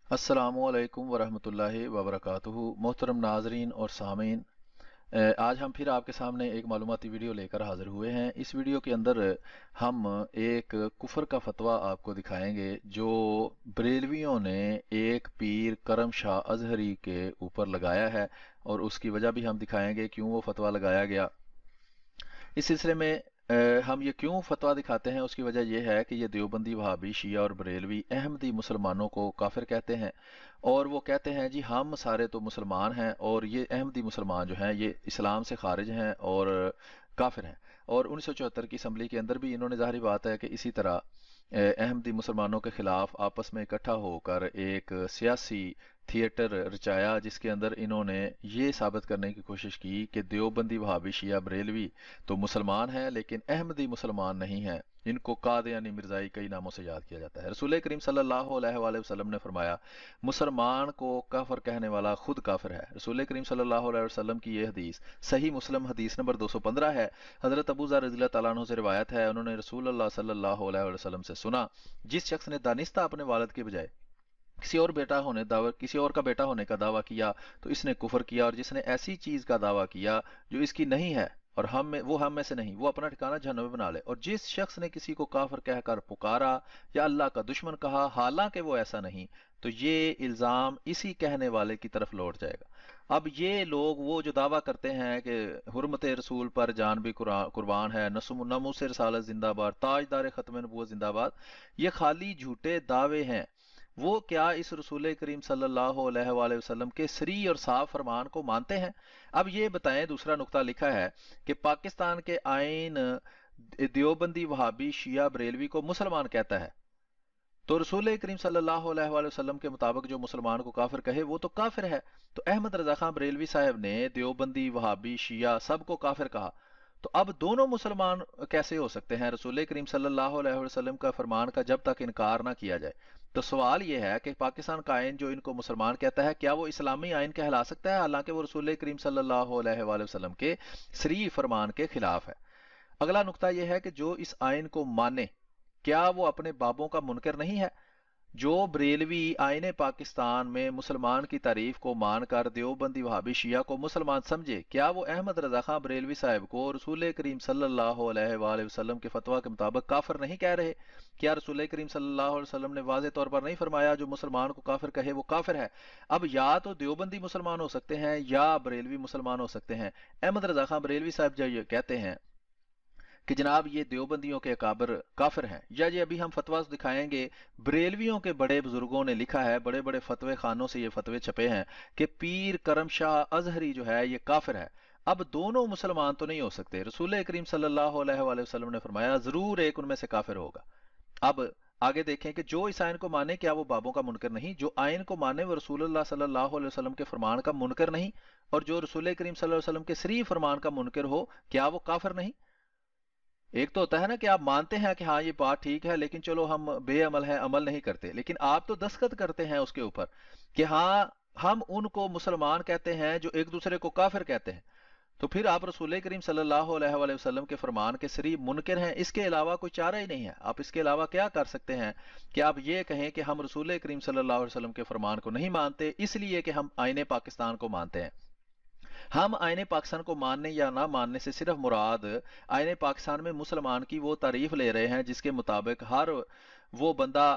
अस्सलामुअलैकुम वरहमतुल्लाहि वबरकातुहू। मोहतरम नाजरीन और सामीन, आज हम फिर आपके सामने एक मालूमाती वीडियो लेकर हाजिर हुए हैं। इस वीडियो के अंदर हम एक कुफर का फतवा आपको दिखाएंगे जो बरेलवियों ने एक पीर करम शाह अजहरी के ऊपर लगाया है, और उसकी वजह भी हम दिखाएंगे क्यों वो फतवा लगाया गया। इस सिलसिले में हम ये क्यों फतवा दिखाते हैं, उसकी वजह यह है कि ये देवबंदी वहाबी शिया और बरेलवी अहमदी मुसलमानों को काफिर कहते हैं, और वो कहते हैं जी हम सारे तो मुसलमान हैं और ये अहमदी मुसलमान जो हैं ये इस्लाम से खारिज हैं और काफिर हैं। और 1974 की असम्बली के अंदर भी इन्होंने, जाहिर बात है कि इसी तरह अहमदी मुसलमानों के खिलाफ आपस में इकट्ठा होकर एक सियासी थिएटर रचाया, जिसके अंदर इन्होंने ये साबित करने की कोशिश की कि देवबंदी वहाबी शिया बरेलवी तो मुसलमान हैं लेकिन अहमदी मुसलमान नहीं हैं। इनको कादियानी मिर्जाई कई नामों से याद किया जाता है। रसूल करीम सल्लल्लाहु अलैहि वसल्लम ने फरमाया, मुसलमान को काफिर कहने वाला खुद काफिर है। रसूल करीम सल्लल्लाहु अलैहि वसल्लम की यह हदीस सही मुस्लिम हदीस नंबर 215 है। हजरत अबू ज़र रज़ियल्लाहु तआला अन्हु से रिवायत है, उन्होंने रसूल अल्लाह सल्लल्लाहु अलैहि वसल्लम से सुना, जिस शख्स ने दानिस्ता अपने वालिद के बजाय किसी और का बेटा होने का दावा किया तो इसने कुफर किया, और जिसने ऐसी चीज का दावा किया जो इसकी नहीं है और हम में से नहीं, वो अपना ठिकाना जहन्नम में बना ले। और जिस शख्स ने किसी को काफिर कहकर पुकारा या अल्लाह का दुश्मन कहा हालांकि वो ऐसा नहीं, तो ये इल्जाम इसी कहने वाले की तरफ लौट जाएगा। अब ये लोग वो जो दावा करते हैं कि हुर्मत रसूल पर जान भी कुर्बान है, नमूस रसालत जिंदाबाद, ताजदार खत्म नबूवत जिंदाबाद, ये खाली झूठे दावे हैं। वो क्या इस रसूल करीम सल्लल्लाहु अलैहि वसल्लम के सरी और साफ फरमान को मानते हैं? अब ये बताएं। दूसरा नुक्ता लिखा है कि पाकिस्तान के आइन देवबंदी वहाबी शिया बरेलवी को मुसलमान कहता है, तो रसूल करीम सल्लल्लाहु अलैहि वसल्लम के मुताबिक जो मुसलमान को काफिर कहे वो तो काफिर है। तो अहमद रजा खान बरेलवी साहब ने देवबंदी वहाबी शिया सबको काफिर कहा, तो अब दोनों मुसलमान कैसे हो सकते हैं रसूल करीम सल्लल्लाहु अलैहि वसल्लम का फरमान का जब तक इनकार ना किया जाए? तो सवाल यह है कि पाकिस्तान का आइन जो इनको मुसलमान कहता है, क्या वो इस्लामी आइन कहला सकता है, हालांकि वो रसूल करीम सल्लल्लाहु अलैहि वसल्लम के सरी फरमान के खिलाफ है। अगला नुक्ता यह है कि जो इस आइन को माने, क्या वो अपने बाबों का मुनकर नहीं है? जो बरेलवी आईने पाकिस्तान में मुसलमान की तारीफ को मानकर देवबंदी वहाबी शिया को मुसलमान समझे, क्या वो अहमद रजा खां बरेलवी साहब को रसूल करीम सल्लल्लाहु अलैहि वसल्लम के फतवा के मुताबिक काफिर नहीं कह रहे? क्या रसूल करीम सल्लल्लाहु अलैहि वसल्लम ने वाज़ेह तौर पर नहीं फरमाया जो मुसलमान को काफिर कहे वो काफिर है? अब या तो देवबंदी मुसलमान हो सकते हैं या बरेलवी मुसलमान हो सकते हैं। अहमद रजा खां बरेलवी साहब जो ये कहते हैं कि जनाब ये देवबंदियों के अकाबर काफिर हैं, या ये अभी हम फतवा दिखाएंगे, बरेलवियों के बड़े बुजुर्गों ने लिखा है, बड़े बड़े फतवे खानों से ये फतवे छपे हैं कि पीर करम शाह अजहरी जो है ये काफिर है। अब दोनों मुसलमान तो नहीं हो सकते। रसूल करीम सल्लल्लाहु अलैहि वसल्लम ने फरमाया जरूर एक उनमें से काफिर होगा। अब आगे देखें कि जो इस आयन को माने, क्या वो बाबों का मुनकर नहीं? जो आयन को माने वो रसूलुल्लाह सल्लल्लाहु अलैहि वसल्लम के फरमान का मुनकर नहीं? और जो रसूल करीम सल्लल्लाहु अलैहि वसल्लम के सरी फरमान का मुनकर हो, क्या वो काफिर नहीं? एक तो होता है ना कि आप मानते हैं कि हाँ ये बात ठीक है, लेकिन चलो हम बेअमल हैं, अमल नहीं करते, लेकिन आप तो दस्तखत करते हैं उसके ऊपर कि हाँ हम उनको मुसलमान कहते हैं जो एक दूसरे को काफिर कहते हैं। तो फिर आप रसूल करीम सल्लल्लाहु अलैहि वसल्लम के फरमान के सरी मुनकिर हैं, इसके अलावा कोई चारा ही नहीं है। आप इसके अलावा क्या कर सकते हैं कि आप ये कहें कि हम रसूल करीम सल्लल्लाहु अलैहि वसल्लम के फरमान को नहीं मानते इसलिए कि हम आईने पाकिस्तान को मानते हैं। हम आईने पाकिस्तान को मानने या ना मानने से सिर्फ मुराद आईने पाकिस्तान में मुसलमान की वो तारीफ ले रहे हैं जिसके मुताबिक हर वो बंदा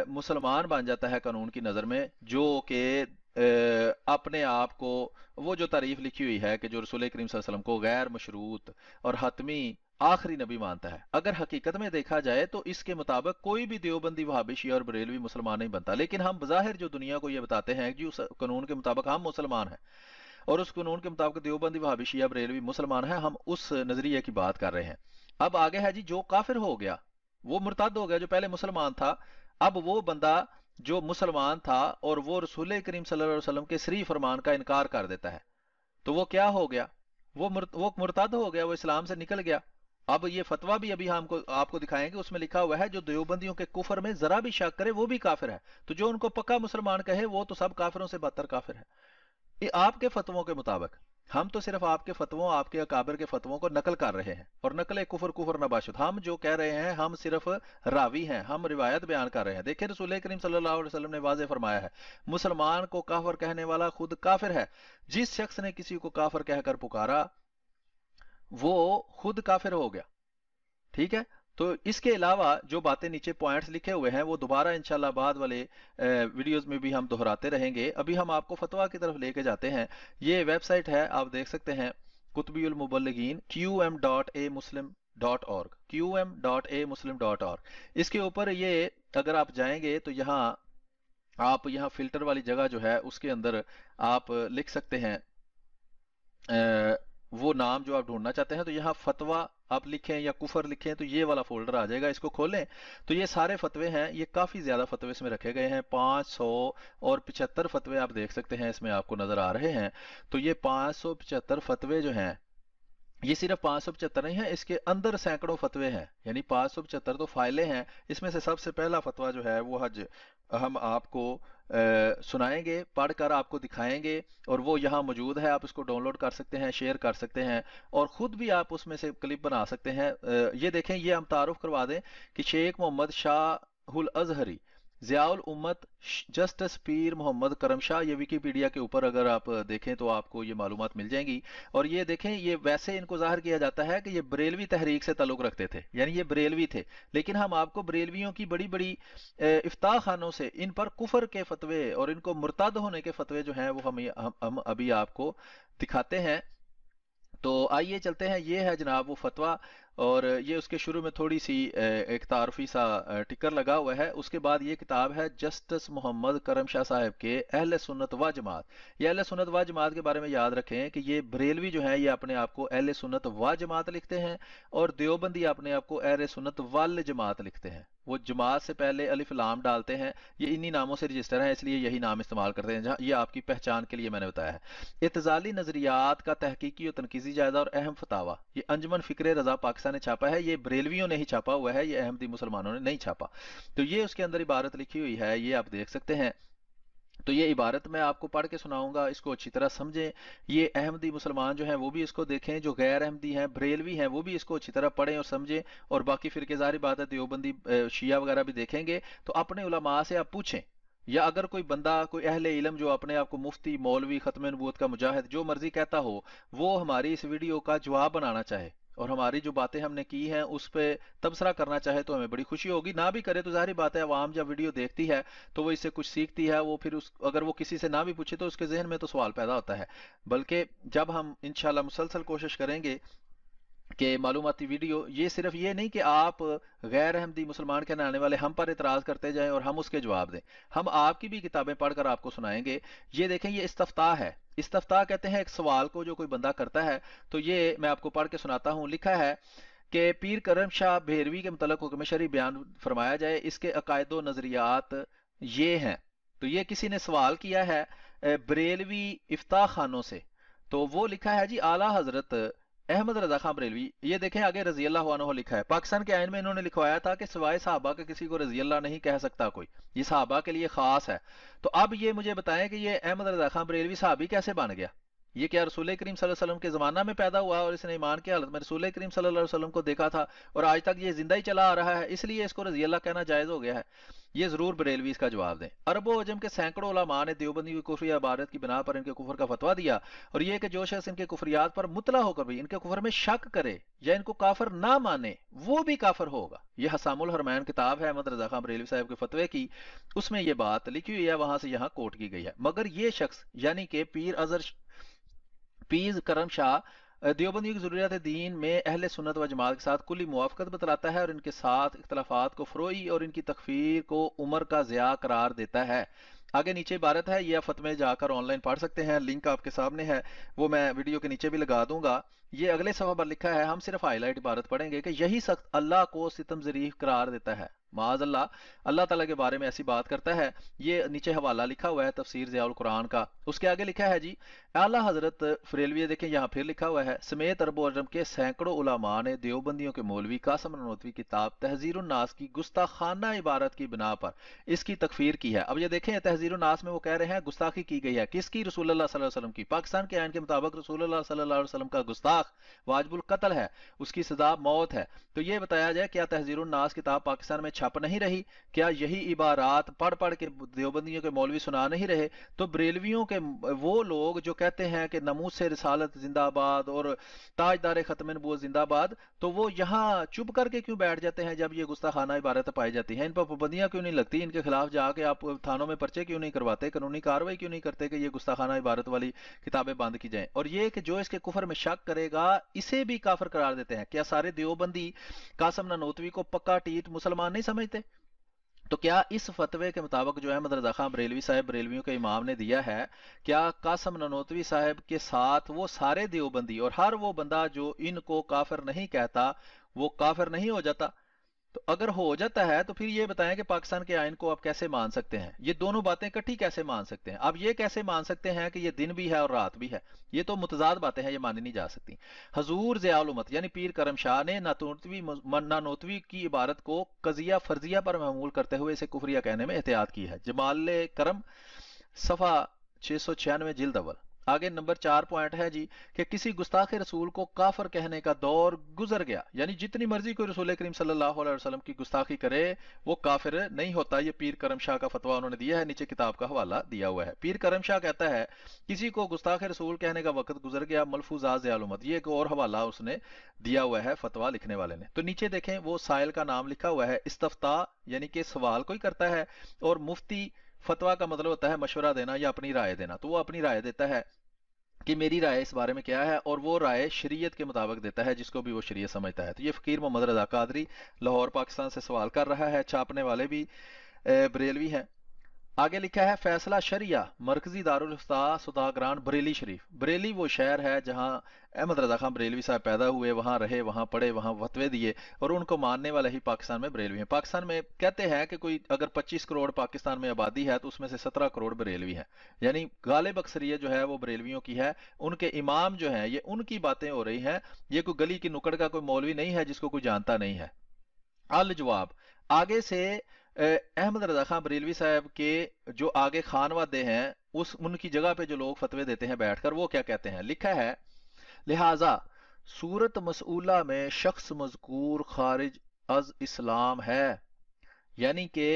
मुसलमान बन जाता है कानून की नज़र में, जो कि अपने आप को वो जो तारीफ लिखी हुई है कि जो रसूल करीम सल्लल्लाहु अलैहि वसल्लम को गैर मशरूत और हतमी आखिरी नबी मानता है। अगर हकीकत में देखा जाए तो इसके मुताबिक कोई भी देवबंदी वहाबी शिया और बरेलवी मुसलमान नहीं बनता, लेकिन हम बज़ाहिर जो दुनिया को ये बताते हैं कि उस कानून के मुताबिक हम मुसलमान हैं और उस कानून के मुताबिक देवबंदी वहाबी शिया बरेलवी मुसलमान है, हम उस नजरिए की बात कर रहे हैं। अब आगे है जी, जो काफिर हो गया वो मुर्तद हो गया, जो पहले मुसलमान था। अब वो बंदा जो मुसलमान था और वो रसूल करीम सल्लल्लाहु अलैहि वसल्लम के सरी फरमान का इनकार कर देता है, तो वो क्या हो गया? वो मुर्तद हो गया, वो इस्लाम से निकल गया। अब ये फतवा भी अभी हमको आपको दिखाएंगे, उसमें लिखा हुआ है जो देवबंदियों के कुफर में जरा भी शक करे वो भी काफिर है। तो जो उनको पक्का मुसलमान कहे वो तो सब काफिरों से बदतर काफिर है। ये आपके फतवों के मुताबिक। ہم تو صرف آپ کے فتووں، آپ کے اکابر کے فتووں کو نقل کر رہے ہیں، اور نقل کفر کفر نباشد، ہم جو کہہ رہے ہیں ہم صرف راوی ہیں، ہم روایت بیان کر رہے ہیں۔ دیکھیں رسول کریم صلی اللہ علیہ وسلم نے واضح فرمایا ہے، مسلمان کو کافر کہنے والا خود کافر ہے، جس شخص نے کسی کو کافر کہہ کر پکارا وہ خود کافر ہو گیا، ٹھیک ہے۔ تو اس کے علاوہ جو باتیں نیچے پوائنٹس لکھے ہوئے ہیں وہ دوبارہ انشاءاللہ بعد والے ویڈیوز میں بھی ہم دہراتے رہیں گے۔ ابھی ہم آپ کو فتویٰ کی طرف لے کے جاتے ہیں۔ یہ ویب سائٹ ہے، آپ دیکھ سکتے ہیں، قطبی المبلغین qm.amuslim.org qm.amuslim.org۔ اس کے اوپر یہ اگر آپ جائیں گے تو یہاں آپ یہاں فلٹر والی جگہ جو ہے اس کے اندر آپ لکھ سکتے ہیں وہ نام جو آپ ڈھونڈنا چاہتے ہیں، تو یہاں فتویٰ آپ لکھیں یا کفر لکھیں تو یہ والا فولڈر آ جائے گا، اس کو کھولیں تو یہ سارے فتوے ہیں، یہ کافی زیادہ فتوے اس میں رکھے گئے ہیں، 575 فتوے آپ دیکھ سکتے ہیں اس میں آپ کو نظر آ رہے ہیں۔ تو یہ 575 فتوے جو ہیں، یہ صرف 575 نہیں ہے، اس کے اندر سینکڑوں فتوے ہیں، یعنی 575 تو فائلیں ہیں۔ اس میں سے سب سے پہلا فتویٰ جو ہے وہ حج ہم آپ کو سنائیں گے، پڑھ کر آپ کو دکھائیں گے، اور وہ یہاں موجود ہے، آپ اس کو ڈاؤن لوڈ کر سکتے ہیں، شیئر کر سکتے ہیں، اور خود بھی آپ اس میں سے کلپ بنا سکتے ہیں۔ یہ دیکھیں، یہ ہم تعارف کروا دیں کہ شیخ محمد شاہ الازہری ضیاء الامت جسٹس پیر محمد کرم شاہ، یہ ویکیپیڈیا کے اوپر اگر آپ دیکھیں تو آپ کو یہ معلومات مل جائیں گی۔ اور یہ دیکھیں، یہ ویسے ان کو ظاہر کیا جاتا ہے کہ یہ بریلوی تحریک سے تعلق رکھتے تھے، یعنی یہ بریلوی تھے، لیکن ہم آپ کو بریلویوں کی بڑی بڑی افتاح خانوں سے ان پر کفر کے فتوے اور ان کو مرتد ہونے کے فتوے جو ہیں وہ ہم ابھی آپ کو دکھاتے ہیں۔ تو آئیے چلتے ہیں، یہ ہے جناب وہ فتویٰ، اور یہ اس کے شروع میں تھوڑی سی ایک تعارفی سا ٹکر لگا ہوا ہے۔ اس کے بعد یہ کتاب ہے جسٹس محمد کرم شاہ صاحب کے اہل سنت و جماعت۔ یہ اہل سنت و جماعت کے بارے میں یاد رکھیں کہ یہ بریلوی جو ہیں یہ اپنے آپ کو اہل سنت و جماعت لکھتے ہیں، اور دیوبندی اپنے آپ کو اہل سنت وال جماعت لکھتے ہیں۔ وہ جماعت سے پہلے الف لام ڈالتے ہیں، یہ انہی ناموں سے رجسٹر ہیں، اس لیے یہی نام استعمال کرتے ہیں، جہاں یہ آپ کی پہچان کے لیے میں نے بتایا ہے۔ اعتزالی نظریات کا تحقیقی اور تنقیدی جائزہ اور اہم فتاوی، یہ انجمن فکر رضا پاکستان نے چھاپا ہے، یہ بریلویوں نے ہی چھاپا ہوا ہے، یہ احمدی مسلمانوں نے نہیں چھاپا۔ تو یہ اس کے اندر عبارت لکھی ہوئی ہے، یہ آپ دیکھ سکتے ہیں۔ تو یہ عبارت میں آپ کو پڑھ کے سناؤں گا، اس کو اچھی طرح سمجھیں۔ یہ احمدی مسلمان جو ہیں وہ بھی اس کو دیکھیں، جو غیر احمدی ہیں بریلوی ہیں وہ بھی اس کو اچھی طرح پڑھیں اور سمجھیں، اور باقی فرقے ظاہری بات ہے دیوبندی شیعہ وغیرہ بھی دیکھیں گے تو اپنے علماء سے آپ پوچھیں، یا اگر کوئی بندہ کوئی اہل علم جو اپنے آپ کو مفتی، مولوی، ختم نبوت کا مجاہد جو مرضی کہتا ہو، وہ ہماری اس ویڈیو کا جواب بنانا چاہے اور ہماری جو باتیں ہم نے کی ہیں اس پہ تبصرہ کرنا چاہے تو ہمیں بڑی خوشی ہوگی۔ نہ بھی کرے تو ظاہری بات ہے، عوام جب ویڈیو دیکھتی ہے تو وہ اس سے کچھ سیکھتی ہے، وہ پھر اگر وہ کسی سے نہ بھی پوچھے تو اس کے ذہن میں تو سوال پیدا ہوتا ہے۔ بلکہ جب ہم انشاءاللہ مسلسل کوشش کریں گے کہ معلوماتی ویڈیو، یہ صرف یہ نہیں کہ آپ غیر احمدی مسلمان کہنے آنے والے ہم پر اعتراض کرتے جائیں اور ہم اس کے جواب دیں، ہم آپ کی بھی کتابیں پڑھ کر آپ کو سنائیں گے۔ یہ دیکھیں، یہ استفتاء ہے، استفتاء کہتے ہیں ایک سوال کو جو کوئی بندہ کرتا ہے، تو یہ میں آپ کو پڑھ کے سناتا ہوں۔ لکھا ہے کہ پیر کرم شاہ بھیروی کے متعلق حکم شرعی بیان فرمایا جائے، اس کے عقائد و نظریات یہ ہیں۔ تو یہ کسی نے سوال کیا ہے بریلوی افتاح خانوں سے، تو وہ لکھا ہے جی اعلیٰ حضرت احمد رضا خان بریلوی، یہ دیکھیں آگے رضی اللہ عنہ لکھا ہے۔ پاکستان کے آئین میں انہوں نے لکھوایا تھا کہ سوائے صحابہ کے کسی کو رضی اللہ نہیں کہہ سکتا کوئی، یہ صحابہ کے لیے خاص ہے۔ تو اب یہ مجھے بتائیں کہ یہ احمد رضا خان بریلوی صحابی کیسے بن گیا؟ یہ کیا رسول کریم صلی اللہ علیہ وسلم کے زمانہ میں پیدا ہوا اور اس نے ایمان کی حالت میں رسول کریم صلی اللہ علیہ وسلم کو دیکھا تھا اور آج تک یہ زندہ ہی چلا آ رہا ہے، اس لیے اس کو رضی اللہ کہنا جائز ہو گیا ہے؟ یہ ضرور بریلوی اس کا جواب دیں۔ عرب و عجم کے سینکڑوں علماء نے دیوبندی کی کفر یا عبادت کی بنا پر ان کے کفر کا فتویٰ دیا، اور یہ کہ جو شخص ان کے کفریات پر مطلع ہو کر بھی ان کے کفر میں شک کرے یا ان کو کافر نہ مانے وہ بھی کافر ہوگا۔ یہ حسام الحرمین کتاب ہے احمد رضا خان بریلوی صاحب کے فتوے کی، اس میں یہ بات لکھی ہوئی ہے، وہاں سے یہاں کوٹ کی گئی ہے۔ مگر یہ شخص یعنی کہ پیر کرم شاہ دیوبندیوں کی ضروریات دین میں اہل سنت و جماعت کے ساتھ کلی موافقت بتلاتا ہے اور ان کے ساتھ اختلافات کو فروئی اور ان کی تکفیر کو عمر کا ضیاع قرار دیتا ہے۔ آگے نیچے عبارت ہے، یہ آپ فتوے جا کر آن لائن پڑھ سکتے ہیں، لنک آپ کے سامنے ہے، وہ میں ویڈیو کے نیچے بھی لگا دوں گا۔ یہ اگلے صفحہ پر لکھا ہے، ہم صرف ہائی لائٹ عبارت پڑھیں گے کہ یہی سخت اللہ کو ستم ذریح قرار دیتا ہے، معاذ اللہ اللہ تعالیٰ کے بارے میں ایسی بات کرتا ہے۔ یہ نیچے حوالہ لکھا ہوا ہے تفسیر ضیاء القرآن کا، اس کے آگے لکھا ہے جی اعلیٰ حضرت بریلوی، دیکھیں یہاں پھر لکھا ہوا ہے، سمیت عرب و عجم کے سینکڑوں علماء نے دیوبندیوں کے مولوی قاسم نانوتوی کی کتاب تحذیر الناس کی گستاخانہ عبارت کی بنا پر اس کی تکفیر کی ہے۔ اب یہ دیکھیں تحذیر तहजीर नास में वो कह रहे हैं गुस्ताखी की गई है, किसकी? रसूल अल्लाह सल्लल्लाहु अलैहि वसल्लम की। पाकिस्तान के आइन के मुताबिक रसूल अल्लाह सल्लल्लाहु अलैहि वसल्लम का गुस्ताख वाजिबुल कत्ल है, उसकी सजा मौत है। तो ये बताया जाए, क्या तहजीर नास किताब पाकिस्तान में छप नहीं रही? क्या यही इबारात पढ़ पढ़ के देवबंदियों के मौलवी सुना नहीं रहे? तो बरेलवियों के वो लोग जो कहते हैं कि नमूज से रिसालत जिंदाबाद और ताजदार खत्म नबूवत जिंदाबाद, तो वो यहाँ चुप करके क्यों बैठ जाते हैं जब ये गुस्ताखाना इबारतें पाई जाती हैं? इन पर पाबंदियां क्यों नहीं लगती? इनके खिलाफ जाके आप थानों में पर्चे क्यों नहीं करवाते? कानूनी कार्रवाई क्यों नहीं करते कि ये गुस्ताखाना इबारत वाली किताबें बंद की जाएं? और ये कि जो इसके कुफर में शक करेगा इसे भी काफिर करार देते हैं। क्या सारे देवबंदी कासिम ननोतवी को पक्का टीट मुसलमान नहीं समझते? तो क्या इस फतवे के मुताबिक जो अहमद रजा खान बरेलवी साहब बरेलवियों के इमाम ने दिया है, क्या कासिम ननोतवी साहब के साथ वो सारे देवबंदी और हर वो बंदा जो इनको काफिर नहीं कहता वो काफिर नहीं हो जाता? तो अगर हो जाता है तो फिर ये बताएं कि पाकिस्तान के आइन को आप कैसे मान सकते हैं? ये दोनों बातें इकट्ठी कैसे मान सकते हैं? आप ये कैसे मान सकते हैं कि ये दिन भी है और रात भी है? ये तो मुतजाद बातें हैं, ये मानी नहीं जा सकती। हजूर ज़ियाउल उम्मत यानी पीर करम शाह ने नानोतवी की इबारत को कजिया फर्जिया पर महमूल करते हुए इसे कुफरिया कहने में एहतियात की है। जमाल करम सफ़ा 696 जिल्द अव्वल। आगे नंबर 4 पॉइंट है जी कि किसी गुस्ताख रसूल को काफर कहने का दौर गुजर गया, यानी जितनी मर्जी कोई रसूल करीम सल्लल्लाहु अलैहि वसल्लम की गुस्ताखी करे वो काफिर नहीं होता। ये पीर करम शाह का फतवा उन्होंने दिया है, नीचे किताब का हवाला दिया हुआ है। पीर करम शाह कहता है किसी को गुस्ताख रसूल कहने का वक्त गुजर गया, मलफूजात ज़ियाउल उम्मत, ये एक और हवाला उसने दिया हुआ है फतवा लिखने वाले ने। तो नीचे देखें वो साइल का नाम लिखा हुआ है, इस्तफ्ता यानी कि सवाल कोई करता है, और मुफ्ती फतवा का मतलब होता है मशवरा देना या अपनी राय देना। तो वो अपनी राय देता है कि मेरी राय इस बारे में क्या है, और वो राय शरीयत के मुताबिक देता है जिसको भी वो शरीयत समझता है। तो ये फकीर मोहम्मद रजा कादरी लाहौर पाकिस्तान से सवाल कर रहा है, छापने वाले भी बरेलवी हैं। आगे लिखा है फैसला शरिया मरकजी दारुल इफ्ता सुदागरान बरेली शरीफ। बरेली वो शहर है जहां अहमद रजा खान बरेलवी साहब पैदा हुए, वहां रहे, वहां पढ़े, वहां फतवे दिए, और उनको मानने वाले ही पाकिस्तान में बरेलवी हैं। पाकिस्तान में कहते हैं कि कोई अगर 25 करोड़ पाकिस्तान में आबादी है तो उसमें से 17 करोड़ बरेलवी हैं, यानी गालिब अक्सरियत जो है वो बरेलवियों की है। उनके इमाम जो हैं ये उनकी बातें हो रही हैं, ये कोई गली की नुक्कड़ का कोई मौलवी नहीं है जिसको कोई जानता नहीं है। अल जवाब आगे से अहमद रजा खान बरेलवी साहब के जो आगे खान वादे हैं उस उनकी जगह पे जो लोग फतवे देते हैं बैठकर, वो क्या कहते हैं? लिखा है लिहाजा सूरत मसऊला में शख्स मजकूर खारिज अज इस्लाम है, यानी कि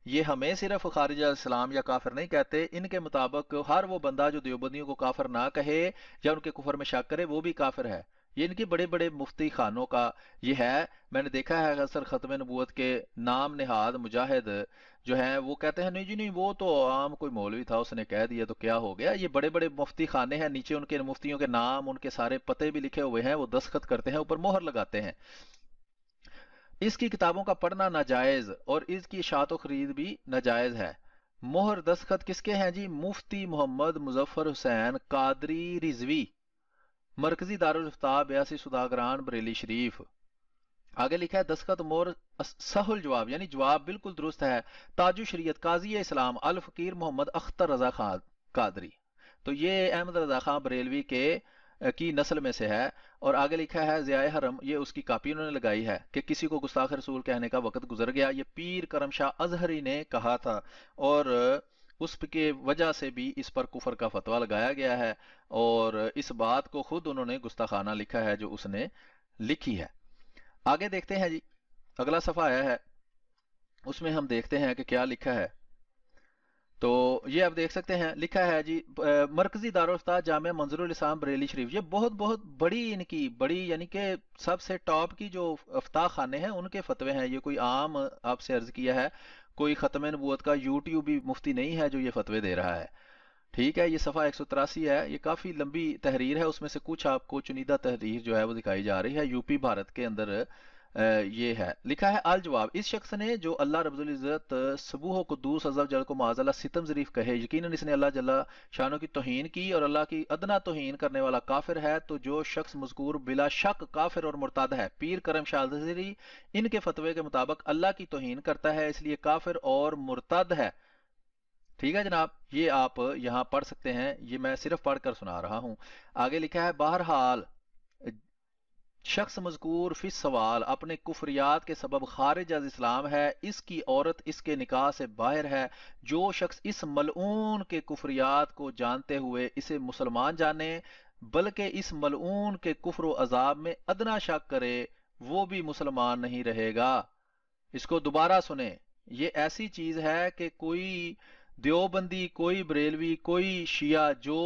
ये हमें सिर्फ खारिज अज इस्लाम या काफिर नहीं कहते, इनके मुताबिक हर वो बंदा जो देवबंदियों को काफिर ना कहे या उनके कुफर में शक करे वो भी काफिर है। ये इनके बड़े बड़े मुफ्ती खानों का ये है। मैंने देखा है अक्सर खत्म नबूवत के नाम निहाद मुजाहिद जो हैं वो कहते हैं नहीं जी नहीं, वो तो आम कोई मौलवी था उसने कह दिया तो क्या हो गया। ये बड़े बड़े मुफ्ती खाने हैं, नीचे उनके मुफ्तियों के नाम उनके सारे पते भी लिखे हुए हैं, वो दस्तखत करते हैं, ऊपर मोहर लगाते हैं। इसकी किताबों का पढ़ना नाजायज और इसकी इशात व खरीद भी नाजायज है। मोहर दस्तखत किसके हैं जी? मुफ्ती मोहम्मद मुजफ्फर हुसैन कादरी रिजवी, मरकजी दारुल इफ्ता 82 सुदागरान बरेली शरीफ। आगे लिखा है दस्तखत मोर सहुल जवाब, यानी जवाब बिल्कुल दुरुस्त है, ताजु शरीयत काजी इस्लाम अल फकीर मोहम्मद अख्तर रजा खान कादरी। तो ये अहमद रजा खान बरेलवी के की नस्ल में से है। और आगे लिखा है ज़ियाए हरम, ये उसकी कापी उन्होंने लगाई है कि किसी को गुस्ताख रसूल कहने का वक्त गुजर गया, ये पीर करम शाह अजहरी ने कहा था, और उसके वजह से भी इस पर कुफर का फतवा लगाया गया है, और इस बात को खुद उन्होंने गुस्ताखाना लिखा है जो उसने लिखी है। आगे देखते हैं जी, अगला सफ़ा आया है उसमें हम देखते हैं कि क्या लिखा है। तो ये आप देख सकते हैं, लिखा है जी मरकजी दारुल इफ्ता जामिया मंजरुल इस्लाम बरेली शरीफ। ये बहुत बहुत बड़ी इनकी बड़ी यानी कि सबसे टॉप की जो इफ्ता खाने हैं उनके फतवे हैं। ये कोई आम आपसे अर्ज किया है, कोई ख़त्म नबूवत का यूट्यूबी मुफ्ती नहीं है जो ये फतवे दे रहा है। ठीक है, ये सफ़ा 183 है, ये काफ़ी लंबी तहरीर है, उसमें से कुछ आपको चुनिंदा तहरीर जो है वो दिखाई जा रही है। यूपी भारत के अंदर ये है। लिखा है अल जवाब, इस शख्स ने जो अल्लाह रब्बुल इज़्ज़त सबूह कुद्दूस अज़्ज़ा वजल को माज़अल्लाह सितम ज़रीफ कहे, यकीनन इसने अल्लाह जल्ला शानों की तौहीन की और अल्लाह की अदना तौहीन करने वाला काफिर है। तो जो शख्स मज़कूर बिला शक काफिर और मुर्ताद है। पीर करम शाह अज़हरी इनके फतवे के मुताबिक अल्लाह की तौहीन करता है, इसलिए काफिर और मुर्ताद है। ठीक है जनाब, ये आप यहाँ पढ़ सकते हैं, ये मैं सिर्फ पढ़ कर सुना रहा हूँ। आगे लिखा है बहरहाल شخص مذکور فی سوال اپنے کفریات کے سبب خارج از اسلام ہے، اس کی عورت اس کے نکاح سے باہر ہے۔ جو شخص اس ملعون کے کفریات کو جانتے ہوئے اسے مسلمان جانے بلکہ اس ملعون کے کفر و عذاب میں ادنا شک کرے وہ بھی مسلمان نہیں رہے گا۔ اس کو دوبارہ سنیں، یہ ایسی چیز ہے کہ کوئی دیوبندی، کوئی بریلوی، کوئی شیعہ جو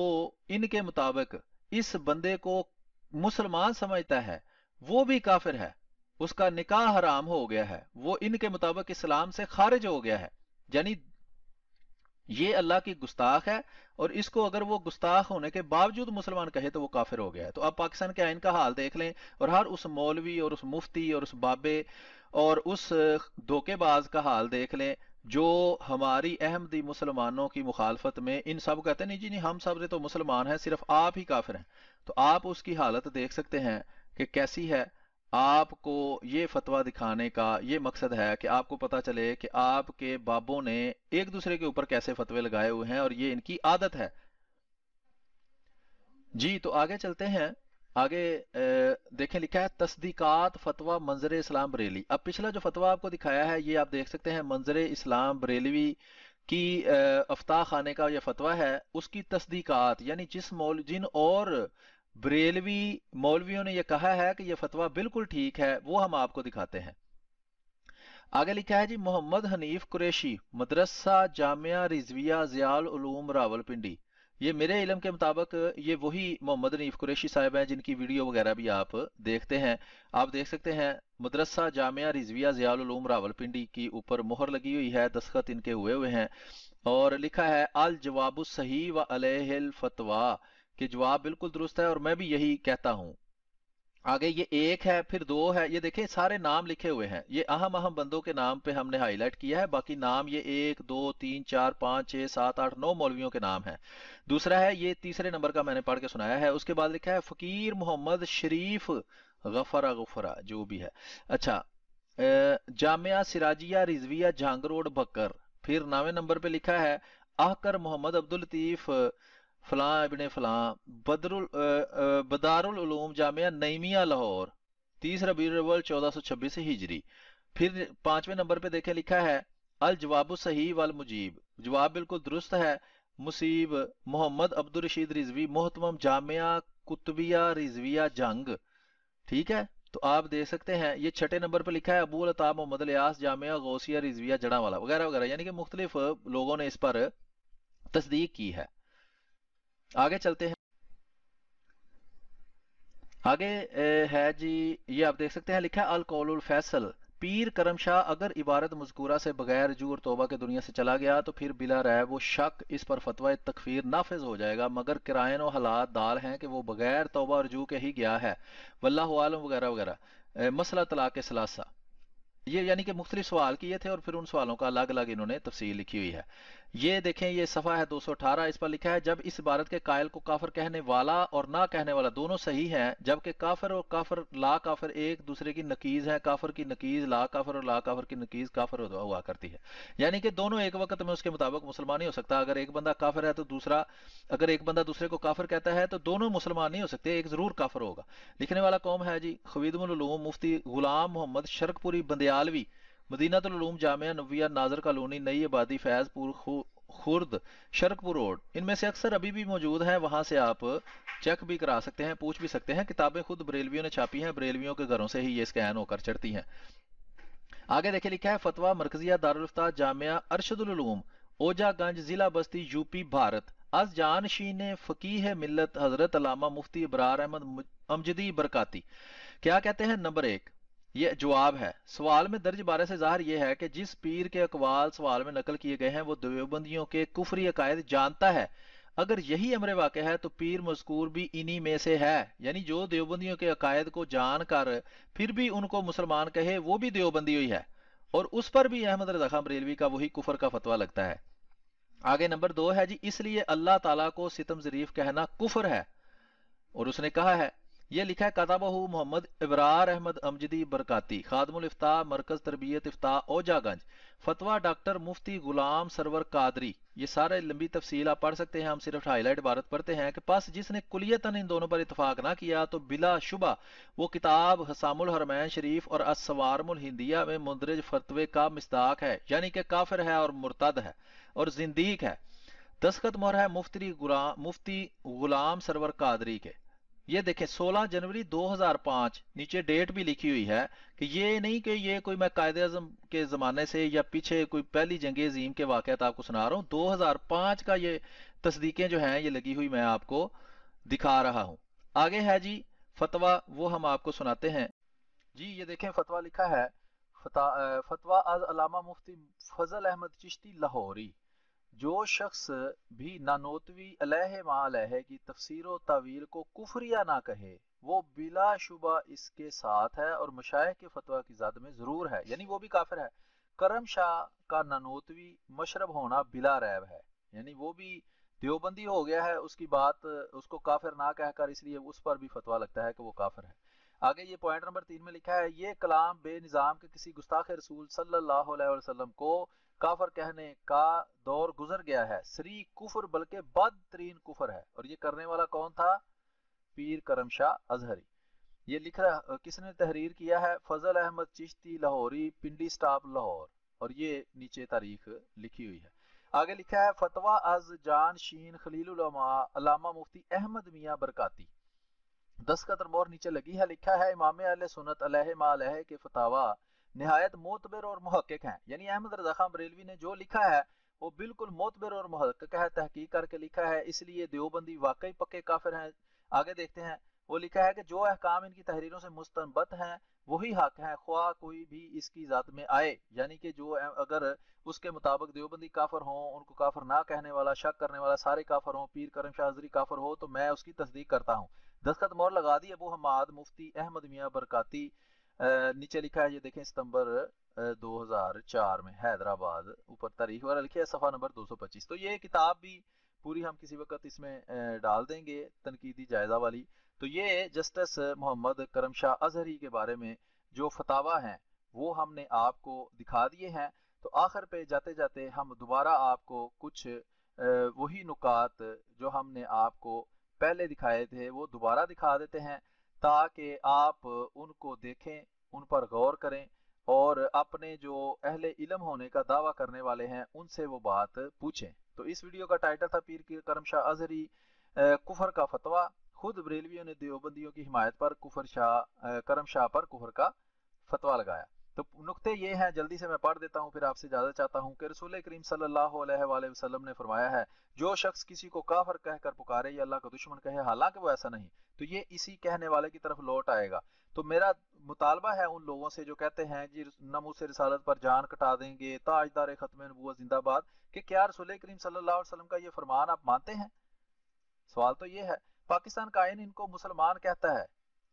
ان کے مطابق اس بندے کو مسلمان سمجھتا ہے وہ بھی کافر ہے، اس کا نکاح حرام ہو گیا ہے، وہ ان کے مطابق اسلام سے خارج ہو گیا ہے، یعنی یہ اللہ کی گستاخ ہے، اور اس کو اگر وہ گستاخ ہونے کے باوجود مسلمان کہے تو وہ کافر ہو گیا ہے۔ تو اب پاکستان کے آئین کا حال دیکھ لیں، اور ہر اس مولوی اور اس مفتی اور اس بابے اور اس دھوکے باز کا حال دیکھ لیں جو ہماری احمدی مسلمانوں کی مخالفت میں ان سب کہتے ہیں نہیں جی نہیں ہم سب تو مسلمان ہیں، صرف آپ ہی کافر ہیں۔ تو آپ اس کی حالت دیکھ سکتے ہیں کہ کیسی ہے۔ آپ کو یہ فتویٰ دکھانے کا یہ مقصد ہے کہ آپ کو پتا چلے کہ آپ کے بابوں نے ایک دوسرے کے اوپر کیسے فتوے لگائے ہوئے ہیں، اور یہ ان کی عادت ہے۔ جی تو آگے چلتے ہیں۔ آگے دیکھیں لکھا ہے تصدیقات فتویٰ منظر اسلام بریلی۔ اب پچھلا جو فتویٰ آپ کو دکھایا ہے یہ آپ دیکھ سکتے ہیں منظر اسلام بریلوی کی افتاح خانے کا یہ فتویٰ ہے، اس کی تصدیقات یعنی جن اور بریلوی مولویوں نے یہ کہا ہے کہ یہ فتویٰ بالکل ٹھیک ہے وہ ہم آپ کو دکھاتے ہیں۔ آگے لکھا ہے جی محمد حنیف قریشی، مدرسہ جامعہ رضویہ ضیاء العلوم راولپنڈی۔ یہ میرے علم کے مطابق یہ وہی محمد حنیف قریشی صاحب ہیں جن کی ویڈیو وغیرہ بھی آپ دیکھتے ہیں۔ آپ دیکھ سکتے ہیں مدرسہ جامعہ رضویہ ضیاء العلوم راولپنڈی کی اوپر مہر لگی ہوئی ہے، دستخط ان کے ہوئے ہیں، اور لکھا ہے الجواب الصحیح و علیہ الفتویٰ، کہ جواب بالکل درست ہے اور میں بھی یہی کہتا ہوں۔ آگے یہ ایک ہے، پھر دو ہے، یہ دیکھیں سارے نام لکھے ہوئے ہیں، یہ اہم اہم بندوں کے نام پہ ہم نے ہائی لائٹ کیا ہے، باقی نام یہ 1 2 3 4 5 6 7 8 9 مولویوں کے نام ہیں۔ دوسرا ہے یہ تیسرے نمبر کا میں نے پڑھ کے سنایا ہے، اس کے بعد لکھا ہے فقیر محمد شریف غفرہ جو بھی ہے۔ اچھا جامعہ سراجیہ رضویہ جہانگ روڈ بکر۔ پھر 9ویں نمبر پہ لکھا ہے احکر محمد عبداللطیف فلاں ابن فلاں بدار العلوم جامعہ نعیمیہ لاہور، 30 ربیع الاول 1426 ہجری۔ پھر 5ویں نمبر پہ دیکھیں لکھا ہے الجواب الصحیح والمجیب، جواب بالکل درست ہے، مصیب محمد عبد الرشید رضوی محتمم جامعہ قطبیہ رضویہ جنگ، ٹھیک ہے۔ تو آپ دیکھ سکتے ہیں یہ 6 نمبر پہ لکھا ہے ابو العطا محمد الیاس جامعہ غوثیہ رضویہ جڑاں والا وغیرہ وغیرہ، یعنی کہ مختلف لوگوں نے اس پر تصدیق کی ہے۔ آگے چلتے ہیں۔ آگے ہے جی یہ آپ دیکھ سکتے ہیں لکھا ہے القول الفیصل، پیر کرم شاہ اگر عبارت مذکورہ سے بغیر رجوع اور توبہ کے دنیا سے چلا گیا تو پھر بلا ریب وہ شک اس پر فتویٰ تکفیر نافذ ہو جائے گا، مگر قرائن و حالات دال ہیں کہ وہ بغیر توبہ اور رجوع کے ہی گیا ہے، واللہ عالم وغیرہ وغیرہ۔ مسئلہ طلاق ثلاثہ، یہ یعنی کہ مختلف سوال کیے تھے اور پھر ان سوالوں کا الگ الگ انہوں نے تفصیل لکھی ہوئی ہے۔ یہ دیکھیں یہ صفحہ ہے 218، اس پر لکھا ہے جب اس عبارت کے قائل کو کافر کہنے والا اور نہ کہنے والا دونوں صحیح ہیں، جبکہ کافر اور کافر لا کافر ایک دوسرے کی نقیض ہیں، کافر کی نقیض لا کافر اور لا کافر کی نقیض کافر ہوا کرتی ہے، یعنی کہ دونوں ایک وقت میں اس کے مطابق مسلمان نہیں ہو سکتا۔ اگر ایک بندہ کافر ہے تو دوسرا، اگر ایک بندہ دوسرے کو کافر کہتا ہے تو دونوں مسلمان نہیں ہو سکتے، ایک ضرور کافر ہوگا۔ لکھنے والا قوم ہے جی خویدم العلوم مفتی غلام محمد شرک پوری بندیالوی، مدینہ العلوم جامعہ نویہ ناظر کالونی نئی آبادی فیض پور خرد شرک پور روڈ۔ ان میں سے اکثر ابھی بھی موجود ہیں، وہاں سے آپ چیک بھی کرا سکتے ہیں، پوچھ بھی سکتے ہیں، کتابیں خود بریلویوں نے چھاپی ہیں، بریلویوں کے گھروں سے ہی یہ اسکین ہو کر چڑھتی ہیں۔ آگے دیکھیں لکھا ہے فتویٰ مرکزیہ دارالفتہ جامعہ ارشد العلوم اوجا گنج ضلع بستی یو پی بھارت، از جانشین فقیہ ملت حضرت علامہ مفتی ابرار احمد امجدی برکاتی۔ کیا کہتے ہیں؟ نمبر 1 یہ جواب ہے۔ سوال میں درج بارے سے ظاہر یہ ہے کہ جس پیر کے اقوال سوال میں نقل کیے گئے ہیں وہ دیوبندیوں کے کفری عقائد جانتا ہے، اگر یہی امر واقع ہے تو پیر مذکور بھی انہی میں سے ہے، یعنی جو دیوبندیوں کے عقائد کو جان کر پھر بھی ان کو مسلمان کہے وہ بھی دیوبندی ہوئی ہے، اور اس پر بھی احمد رضا خان بریلوی کا وہی کفر کا فتویٰ لگتا ہے۔ آگے نمبر 2 ہے جی اس لیے اللہ تعالیٰ کو ستم ظریف کہنا کفر ہے، اور اس نے کہا ہے ये लिखा है कताबहू मोहम्मद इबरार अहमद अमजदी बरकाती खादमुल इफ्ता मरकज तरबियत इफ्ता ओजागंज फतवा डॉक्टर मुफ्ती गुलाम सरवर कादरी। ये सारे लंबी तफसील आप पढ़ सकते हैं, हम सिर्फ हाईलाइट इबारत पढ़ते हैं कि बस जिसने कुलियतन इन दोनों पर इतफाक ना किया तो बिला शुबा वो किताब हसामुल हरमैन शरीफ और असवारमुल हिंदिया में मुंदरज फतवे का मिस्दाक है, यानी कि काफिर है और मुर्तद है और जिंदीक है। दस्तखत मोहर है मुफ्ती गुलाम सरवर कादरी के। ये देखें 16 जनवरी 2005, नीचे डेट भी लिखी हुई है कि ये नहीं कि ये कोई मैं कायदे आजम के ज़माने से या पीछे कोई पहली जंग अजीम के वाक़यात आपको सुना रहा हूँ। 2005 का ये तस्दीकें जो हैं ये लगी हुई मैं आपको दिखा रहा हूँ। आगे है जी फतवा, वो हम आपको सुनाते हैं जी। ये देखें फतवा लिखा है फतवा अज अलामा मुफ्ती फजल अहमद चिश्ती लाहौरी। जो शख्स भी नानोतवी अलैहि मा अलैहि की तफसीर व तावील को कुफरिया ना कहे वो बिला शुबा इसके साथ है और मशाइख के फतवा की ज़द में ज़रूर है, यानी वो भी काफिर है। करम शाह का नानोतवी मशरब होना बिला रैब है, यानी वो भी देवबंदी हो गया है, उसकी बात उसको काफिर ना कहकर इसलिए उस पर भी फतवा लगता है कि वो काफिर है। आगे ये पॉइंट नंबर 3 में लिखा है ये कलाम बेनिज़ाम के किसी गुस्ताख रसूल सल्लल्लाहु अलैहि वसल्लम को काफर कहने का दौर गुजर गया है। सरी कुफर बल्कि बदतरीन कुफर है। और ये करने वाला कौन था? पीर करम शाह अजहरी। ये लिख रहा किसने तहरीर किया है? फजल अहमद चिश्ती लाहौरी, पिंडी स्टाफ लाहौर। और ये नीचे तारीख लिखी हुई है। आगे लिखा है फतवा अज जान शीन खलील अलामा मुफ्ती अहमद मियाँ बरकाती। दस्तखत मोहर नीचे लगी है, लिखा है इमाम अहले सुन्नत अलैहि मा अलैहि के फतावा निहायत मोतबर और मुहक्किक हैं। यानी अहमद रजा खान बरेलवी ने जो लिखा है वो बिल्कुल मोतबर और मुहक्किक है, तहकीक करके लिखा है, इसलिए देवबंदी वाकई पक्के काफिर हैं। आगे देखते हैं, वो लिखा है कि जो अहकाम इनकी तहरीरों से मुस्तनबत हैं वही हक हैं, ख्वाह कोई भी इसकी जात में आए। यानी कि जो अगर उसके मुताबिक देवबंदी काफिर हों, उनको काफिर ना कहने वाला, शक करने वाला सारे काफिर हों, पीर करम शाह अजहरी काफिर हो, तो मैं उसकी तस्दीक करता हूँ। दस्तखत मोहर लगा दी अबू हमाद मुफ्ती अहमद मियाँ बरकाती। नीचे लिखा है, ये देखें सितंबर 2004 में हैदराबाद, ऊपर तारीख वाला लिखा है, सफ़ा नंबर 225। तो ये किताब भी पूरी हम किसी वक्त इसमें डाल देंगे, तनकीदी जायजा वाली। तो ये जस्टिस मोहम्मद करम शाह अजहरी के बारे में जो फतावा हैं वो हमने आपको दिखा दिए हैं। तो आखिर पे जाते जाते हम दोबारा आपको कुछ वही नुकात जो हमने आपको पहले दिखाए थे वो दोबारा दिखा देते हैं, ताकि आप उनको देखें, उन पर गौर करें और अपने जो अहले इल्म होने का दावा करने वाले हैं उनसे वो बात पूछें। तो इस वीडियो का टाइटल था पीर की करम शाह अजहरी कुफर का फतवा। खुद बरेलवियों ने देवबंदियों की हिमायत पर करम शाह पर कुफर का फतवा लगाया। तो नुक्ते ये हैं, जल्दी से मैं पढ़ देता हूँ फिर आपसे इजाजत चाहता हूँ कि रसूल करीम सल्लल्लाहु अलैहि वसल्लम ने फरमाया है जो शख्स किसी को काफिर कहकर पुकारे या अल्लाह का दुश्मन कहे हालांकि वो ऐसा नहीं, तो ये इसी कहने वाले की तरफ लौट आएगा। तो मेरा मुतालबा है उन लोगों से जो कहते हैं जी नमूस रिसालत पर जान कटा देंगे, ताजदार खत्म नबूवत जिंदाबाद, कि क्या रसूल करीम सल्लल्लाहु अलैहि वसल्लम का ये फरमान आप मानते हैं? सवाल तो ये है। पाकिस्तान का आइन इनको मुसलमान कहता है,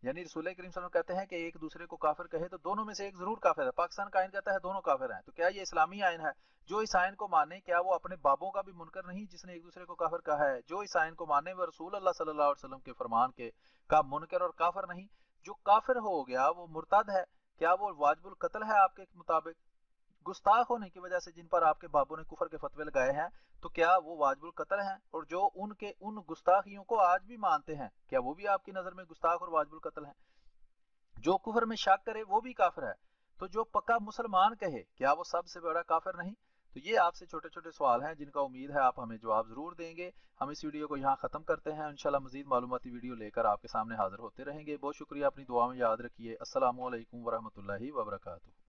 यानी रसूल करीम सल्लल्लाहु अलैहि वसल्लम कहते हैं कि एक दूसरे को काफिर कहे तो दोनों में से एक जरूर काफिर है। पाकिस्तान का आइन कहता है दोनों काफिर हैं। तो क्या ये इस्लामी आइन है? जो इस आइन को माने क्या वो अपने बाबों का भी मुनकर नहीं जिसने एक दूसरे को काफिर कहा है? जो इस आइन को माने वो रसूल अल्लाह सल्लल्लाहु अलैहि वसल्लम के फरमान के का मुनकर और काफिर नहीं? जो काफिर हो गया वो मुर्तद है, क्या वो वाजिबुल कत्ल है आपके मुताबिक? गुस्ताख होने की वजह से जिन पर आपके बाबू ने कुफर के फतवे लगाए हैं तो क्या वो वाजिबुल कत्ल हैं? और जो उनके उन गुस्ताखियों को आज भी मानते हैं क्या वो भी आपकी नजर में गुस्ताख और वाजिबुल कत्ल हैं? जो कुफर में शक करे वो भी काफिर है। तो जो पक्का मुसलमान कहे क्या वो सबसे बड़ा काफिर नहीं? तो ये आपसे छोटे छोटे सवाल हैं जिनका उम्मीद है आप हमें जवाब जरूर देंगे। हम इस वीडियो को यहाँ खत्म करते हैं, इंशाल्लाह मजीद मालूमाती वीडियो लेकर आपके सामने हाजिर होते रहेंगे। बहुत शुक्रिया, अपनी दुआ में याद रखिए। अस्सलामु अलैकुम वरहमतुल्लाहि वबरकातुहू।